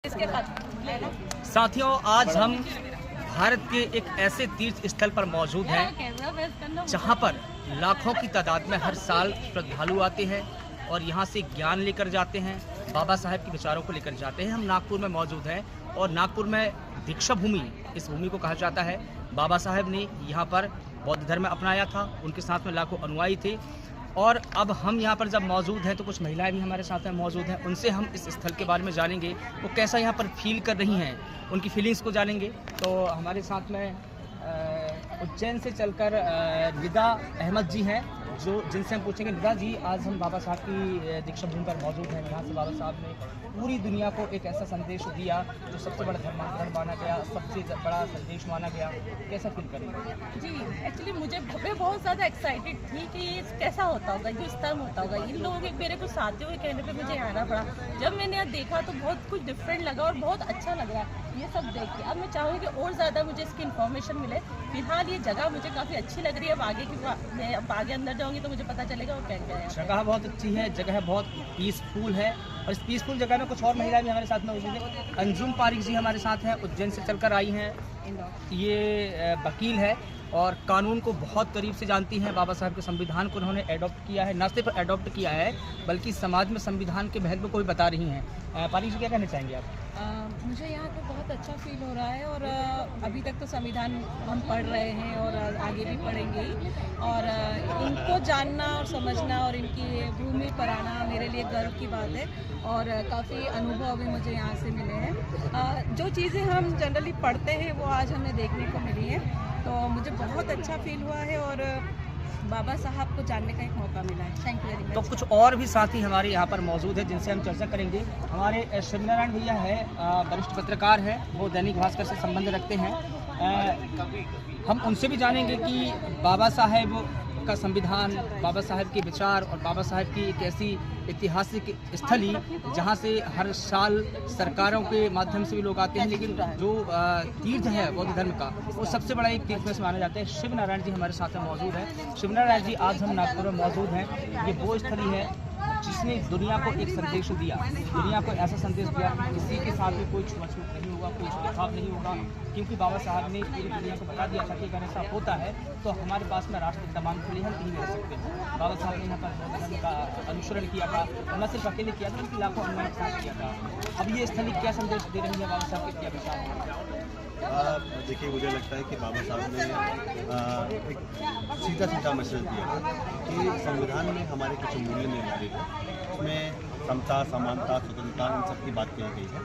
साथियों, आज हम भारत के एक ऐसे तीर्थ स्थल पर मौजूद हैं जहां पर लाखों की तादाद में हर साल श्रद्धालु आते हैं और यहां से ज्ञान लेकर जाते हैं, बाबा साहेब के विचारों को लेकर जाते हैं। हम नागपुर में मौजूद हैं और नागपुर में दीक्षा भूमि, इस भूमि को कहा जाता है। बाबा साहेब ने यहाँ पर बौद्ध धर्म अपनाया था, उनके साथ में लाखों अनुयायी थे। और अब हम यहाँ पर जब मौजूद हैं तो कुछ महिलाएं भी हमारे साथ में मौजूद हैं, उनसे हम इस स्थल के बारे में जानेंगे, वो कैसा यहाँ पर फील कर रही हैं, उनकी फीलिंग्स को जानेंगे। तो हमारे साथ में उज्जैन से चलकर निदा अहमद जी हैं, जिनसे हम पूछेंगे। निदा जी, आज हम बाबा साहब की दीक्षा भूमि पर मौजूद हैं, जहाँ से बाबा साहब ने पूरी दुनिया को एक ऐसा संदेश दिया जो सबसे बड़ा धर्म माना गया, सबसे बड़ा संदेश माना गया। कैसा फील करेंगे? जी, एक्चुअली मैं बहुत ज़्यादा एक्साइटेड थी कि ये कैसा होता होगा, जो स्तंभ होता होगा। इन लोगों के मेरे को साथियों के कहने पे मुझे आना पड़ा। जब मैंने यहाँ देखा तो बहुत कुछ डिफरेंट लगा और बहुत अच्छा लग रहा है ये सब देख के। अब मैं चाहूँगी कि और ज़्यादा मुझे इसकी इन्फॉर्मेशन मिले। फिलहाल ये जगह मुझे काफ़ी अच्छी लग रही है। अब आगे अंदर जाऊँगी तो मुझे पता चलेगा वो क्या क्या है। जगह बहुत अच्छी है, जगह बहुत पीसफुल है और इस पीसफुल जगह में कुछ और महिलाएं भी हमारे साथ में मौजूद है। अंजुम पारिक जी हमारे साथ हैं, उज्जैन से चलकर आई हैं। ये वकील है और कानून को बहुत करीब से जानती हैं। बाबा साहब के संविधान को उन्होंने एडॉप्ट किया है, न सिर्फ एडॉप्ट किया है बल्कि समाज में संविधान के महत्व को भी बता रही हैं। पारिक जी, क्या कहना चाहेंगे आप? मुझे यहाँ पे बहुत अच्छा फील हो रहा है और अभी तक तो संविधान हम पढ़ रहे हैं और आगे भी पढ़ेंगे ही। और इनको जानना और समझना और इनकी भूमि पर आना मेरे लिए गर्व की बात है और काफ़ी अनुभव भी मुझे यहाँ से मिले हैं। जो चीज़ें हम जनरली पढ़ते हैं वो आज हमें देखने को मिली है, तो मुझे बहुत अच्छा फील हुआ है और बाबा साहब को जानने का एक मौका मिला है। Thank you very much. तो कुछ और भी साथी हमारे यहाँ पर मौजूद है जिनसे हम चर्चा करेंगे। हमारे शिवनारायण भैया है, वरिष्ठ पत्रकार है, वो दैनिक भास्कर से संबंध रखते हैं। हम उनसे भी जानेंगे कि बाबा साहेब का संविधान, बाबा साहेब के विचार और बाबा साहेब की एक ऐसी ऐतिहासिक स्थली जहाँ से हर साल सरकारों के माध्यम से भी लोग आते हैं, लेकिन जो तीर्थ है बौद्ध धर्म का, वो सबसे बड़ा एक तीर्थ में से माना जाता है। शिवनारायण जी हमारे साथ में मौजूद है। शिवनारायण जी, आज हम नागपुर में मौजूद हैं। ये वो स्थली है जिसने दुनिया को एक संदेश दिया, दुनिया को ऐसा संदेश दिया कि किसी के साथ भी कोई छुआछूत नहीं होगा, कोई भेदभाव नहीं होगा, क्योंकि बाबा साहब ने पूरी दुनिया को बता दिया था कि अगर ऐसा होता है तो हमारे पास में राष्ट्र तमाम खुले हैं, कहीं रह सकते हैं। बाबा साहब ने यहाँ पर बौद्ध धर्म का अनुसरण किया था, न सिर्फ अकेले किया था बल्कि लाखों अनुयायी के साथ किया था। अब ये स्थली क्या संदेश दे रही है, बाबा साहब के क्या विचार? देखिए, मुझे लगता है कि बाबा साहब ने एक सीधा मैसेज दिया कि संविधान में हमारे कुछ मूल्य निर्धारित हैं, उसमें समता, समानता, स्वतंत्रता, इन सब की बात कही गई है।